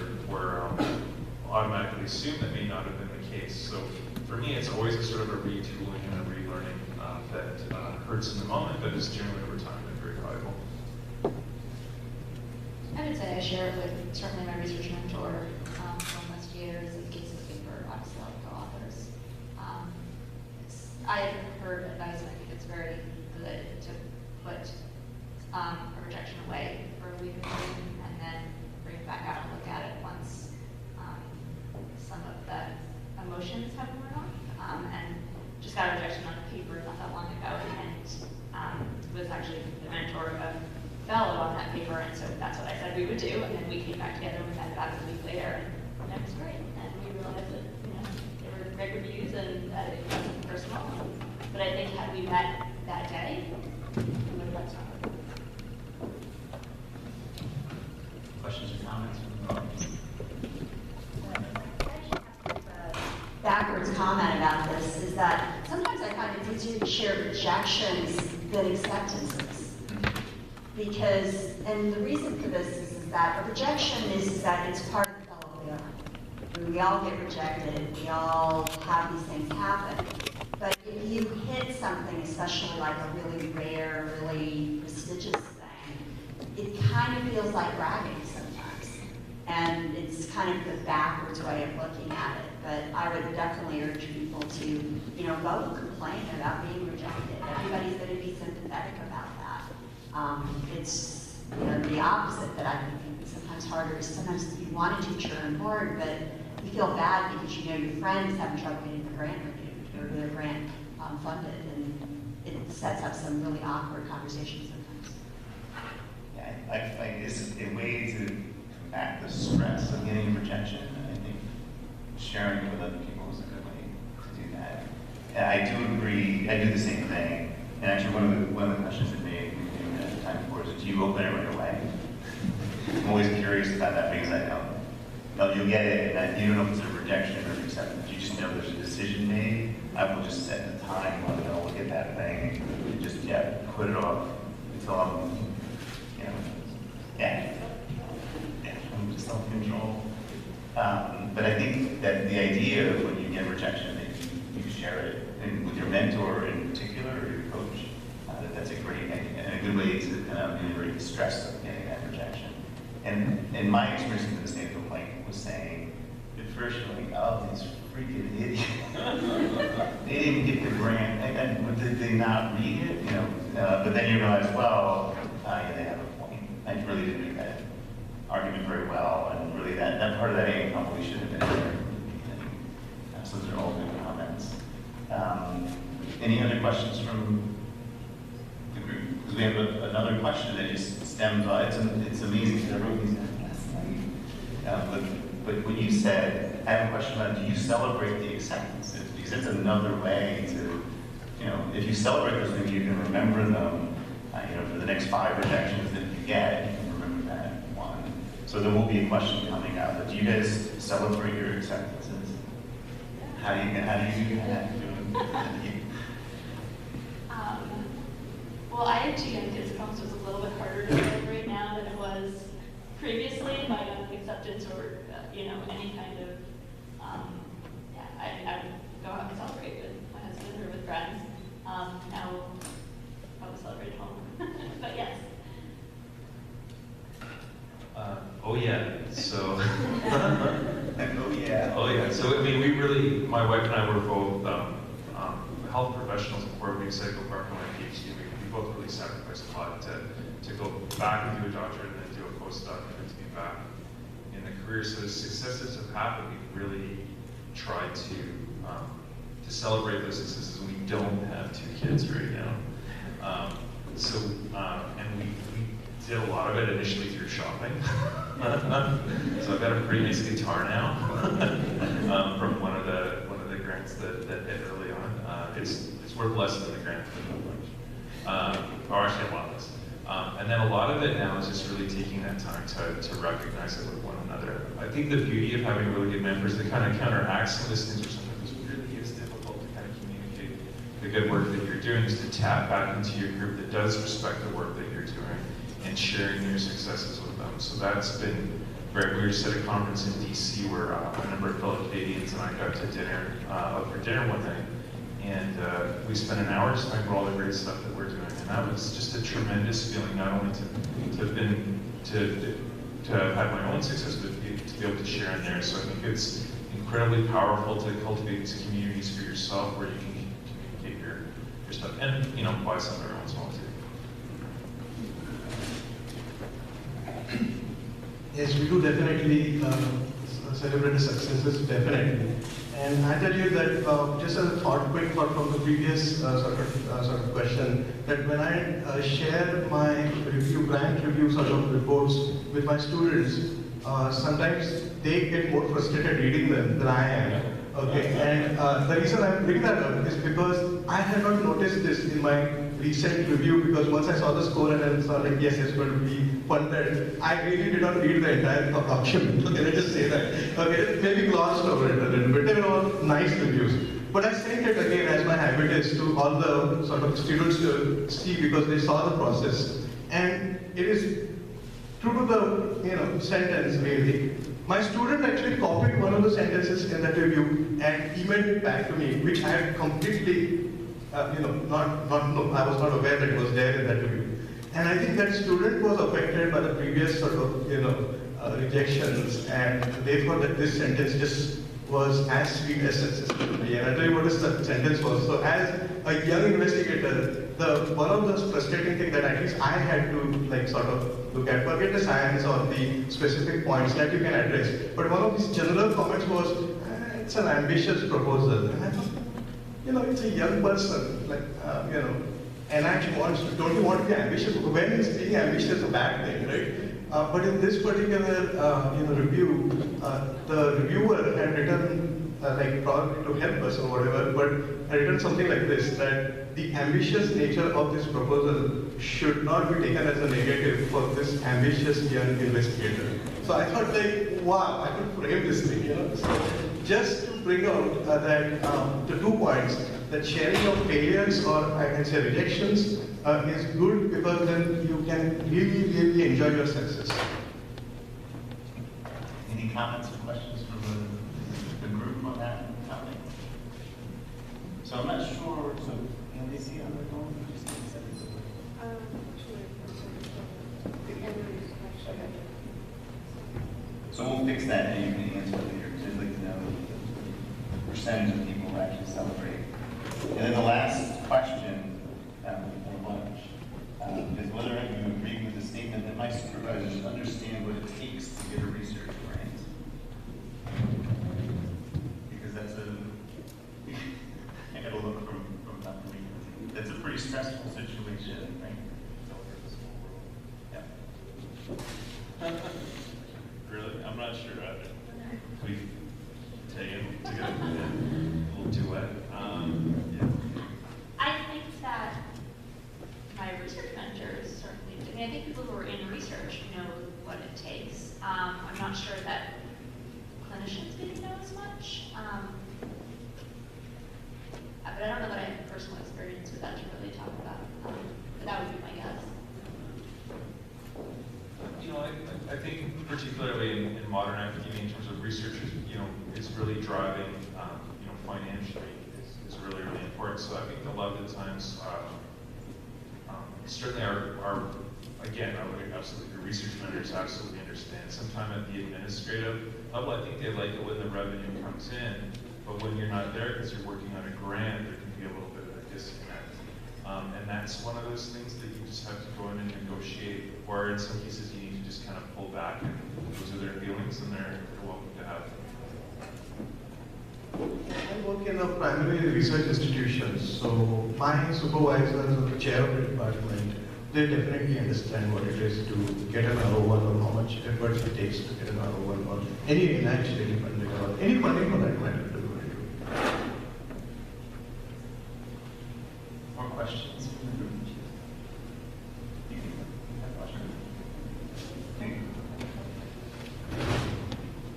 automatically assumed that may not have been the case? So for me, it's always a sort of a retooling and a relearning that hurts in the moment, but is generally over time been very valuable. I would say I share it with certainly my research mentor, investigators, in cases paper, obviously all the co-authors. I have heard advice, and I think it's very good to put a rejection away for a week or 2, and then bring it back out and look at it once some of the emotions have worn off. And just got a rejection on the paper not that long ago, and was actually the mentor of a fellow on that paper, and so that's what I said we would do, and then we came back together and we met about a week later, and that was great, and we realized that, there were great reviews and that it wasn't personal, but I think had we met that day, we would have got stronger. Questions or comments from the audience? Backwards comment about this is that sometimes I find it's easier to share rejections than acceptances. Because, and the reason for this is that a rejection is that it's part of the fellow feeling. We all get rejected, we all have these things happen. But if you hit something, especially like a really rare, really prestigious thing, it kind of feels like bragging sometimes. And it's kind of the backwards way of looking at it. But I would definitely urge people to, go complain about being rejected. Everybody's going to be sympathetic about that. It's the opposite that I think is sometimes harder. Is sometimes you want a teacher on board, but you feel bad because your friends having trouble getting the grant renewed or their grant funded, and it sets up some really awkward conversations sometimes. Yeah, I find it's a way to combat the stress of getting rejection. I think sharing with other people is a good way to do that. And I do agree. I do the same thing. And actually, one of the questions that made time for is, do you open it right away? I'm always curious about that because I know you'll get it, and you don't know if it's a rejection or an acceptance. You just know there's a decision made. I will just set the time when I'll look at that thing and just put it off until I'm I'm just self-control. But I think that the idea of when you get rejection, that you share it and with your mentor in particular, or your coach, that's a great idea and a good way to kind of ameliorate the stress of getting that rejection. And my experience with the state complaint was saying, at first you're like, oh, these freaking idiots. They didn't get the grant, and did they not read it? You know, but then you realize, well, yeah, they have a point. I really didn't make that argument very well, and really that part of that aim probably should have been there. So those are all good comments. Any other questions from the group? Because we have another question that just stems on, it's amazing, because I wrote these down last night. But when you said, I have a question about, do you celebrate the acceptances? Because it's another way to, you know, if you celebrate those things, you can remember them, you know, for the next 5 rejections that you get, you can remember that one. So there will be a question coming up, but do you guys celebrate your acceptances? How do you do that? Well, I have 2 young kids at home, so it's a little bit harder to celebrate now than it was previously. My acceptance or you know, any kind of yeah, I would go out and celebrate with my husband or with friends. Now I would celebrate at home, but yes. Oh yeah. So. Oh yeah. Oh yeah. So I mean, we really, my wife and I were both health professionals before we decided to go back on my PhD. We both really sacrificed a lot to go back and do a doctorate and then do a postdoc and then to be back in the career. So the successes have happened. We've really tried to celebrate those successes. We don't have 2 kids right now. And we did a lot of it initially through shopping. So I've got a pretty nice guitar now from one of the grants that hit early on. It's worth less than the grant, or actually a lot less. And then a lot of it now is just really taking that time to recognize it with one another. I think the beauty of having really good members that kind of counteracts some of these things where sometimes it really is difficult to kind of communicate the good work that you're doing is to tap back into your group that does respect the work that you're doing and sharing your successes with them. So that's been great. We were just at a conference in DC where a number of fellow Canadians and I got to dinner, out for dinner one night. And we spent an hour just talking about all the great stuff that we're doing. And that was just a tremendous feeling, not only to have had my own success, but to be able to share in there. So I think it's incredibly powerful to cultivate these communities for yourself where you can communicate your stuff and, you know, buy something every once in a while too. Yes, we do definitely celebrate the successes, definitely. And I tell you that just as a quick thought from the previous sort of question, that when I share my grant review sort of reports with my students, sometimes they get more frustrated reading them than I am. Okay, and the reason I'm bringing that up is because I had not noticed this in my recent review, because once I saw the score and I saw like, yes, it's going to be funded, I really did not read the entire document. Okay, let's just say that. Okay, maybe glossed over it a little bit. They were all nice reviews. But I sent it again, as my habit is, to all the sort of students to see, because they saw the process. And it is true to the sentence really. My student actually copied one of the sentences in that review and emailed it back to me, which I had completely, I was not aware that it was there in that review. And I think that student was affected by the previous sort of, rejections, and they thought that this sentence just was as sweet as success could be. And I'll tell you what this sentence was. So as a young investigator, one of the frustrating things that at least I had to sort of look at, forget the science or the specific points that you can address, but one of these general comments was, it's an ambitious proposal. And I thought, it's a young person, and actually don't you want to be ambitious? When is being ambitious a bad thing, right? But in this particular review, the reviewer had written, probably to help us or whatever, but had written something like this, that the ambitious nature of this proposal should not be taken as a negative for this ambitious young investigator. So I thought, wow, I could frame this thing, So just to bring out that the 2 points, that sharing of failures, or I can say rejections, is good, because then you can really, really enjoy your success. Any comments or questions from the It's a pretty stressful situation, right? Yeah. Really? I'm not sure either. We take it together, a little duet. Yeah. I think that my research mentors certainly, I mean, I think people who are in research know what it takes. I'm not sure that clinicians maybe know as much. But I don't know that I have personal experience with that to really talk about. But that would be my guess. You know, I think particularly in modern academia, in terms of researchers, you know, is really driving, you know, financially is really, really important. So I think a lot of the times, certainly again, I would absolutely, the research vendors absolutely understand. Sometime at the administrative level, I think they like it when the revenue comes in, but when you're not there because you're working on a grant, there can be a little bit of a disconnect. And that's one of those things that you just have to go in and negotiate, or in some cases you need to just kind of pull back, and those are their feelings, and they're welcome to have them. I work in a primary research institution, so my supervisors or the chair of the department, they definitely understand what it is to get an R01 or how much effort it takes to get an R01 or any financially funding or any funding for that matter. More questions from the group? You have a question? Okay.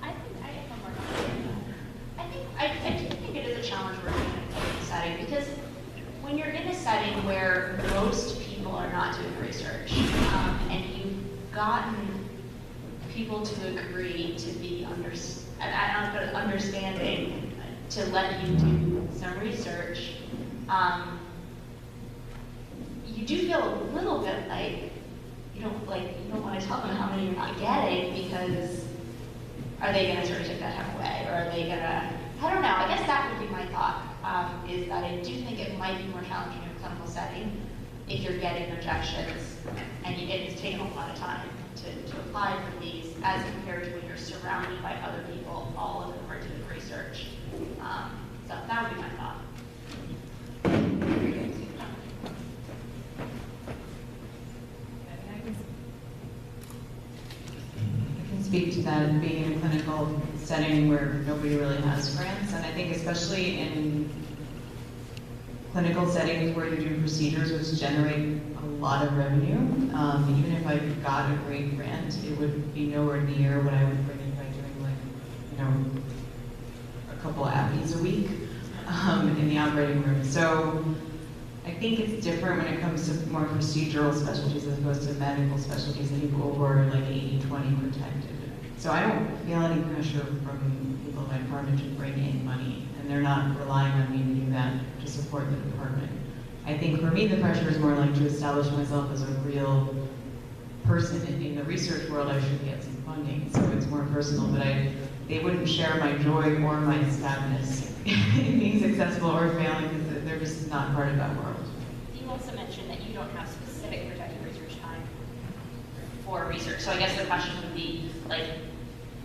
I have one more comment. I do think it is a challenge working in a clinical setting, because when you're in a setting where most people are not doing research, and you've gotten people to agree to be understanding to let you do some research, you do feel a little bit like you don't want to tell them how many you're not getting, because are they going to sort of take that time away, or are they going to, I don't know. I guess that would be my thought, is that I do think it might be more challenging in a clinical setting if you're getting rejections and it's taken a lot of time to apply for these, as compared to when you're surrounded by other people, all of them are doing research. So that would be my thought. I can speak to that, being in a clinical setting where nobody really has grants, and I think especially in clinical settings where you're doing procedures which generate a lot of revenue, even if I got a great grant, it would be nowhere near what I would bring in by doing, like, you know, a couple appies a week in the operating room. So I think it's different when it comes to more procedural specialties as opposed to medical specialties and people who are like 80-20 protected. So I don't feel any pressure from people in my department to bring in money, and they're not relying on me to do that to support the department. I think for me the pressure is more like to establish myself as a real person. In the research world I should get some funding, so it's more personal, but they wouldn't share my joy or my sadness in being successful or failing, because they're just not part of that world. You also mentioned that you don't have specific protected research time for research. So I guess the question would be, like,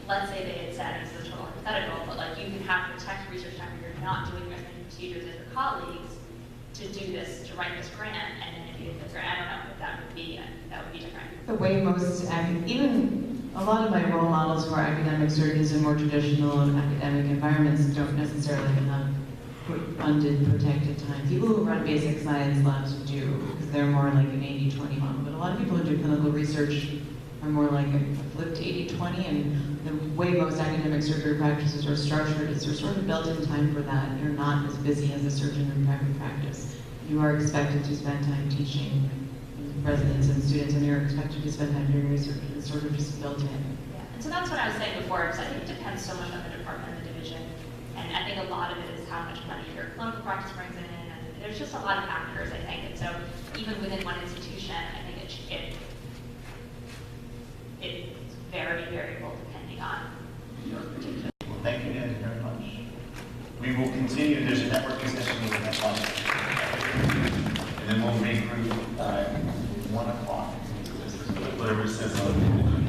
let's say they had said, this is a total hypothetical, but like you can have protected research time where you're not doing as many procedures as your colleagues to do this, to write this grant, and then if you get the grant, I don't know if that would be different. The way most, even a lot of my role models who are academic surgeons in more traditional academic environments don't necessarily have funded protected time. People who run basic science labs do, because they're more like an 80-20 model. But a lot of people who do clinical research are more like a flipped 80-20, and the way most academic surgery practices are structured is they're sort of built in time for that. You're not as busy as a surgeon in private practice. You are expected to spend time teaching residents and students, and you're expected to spend time doing research. It's sort of just built in. Yeah. And so that's what I was saying before, because I think it depends so much on the department and the division. And I think a lot of it is how much money your clinical practice brings in, and there's just a lot of factors, I think. And so even within one institution, I think it's very variable depending on your particular. Well, thank you guys very much. We will continue. There's a networking session with that lunch. And then we'll regroup 1 o'clock. Whatever it says on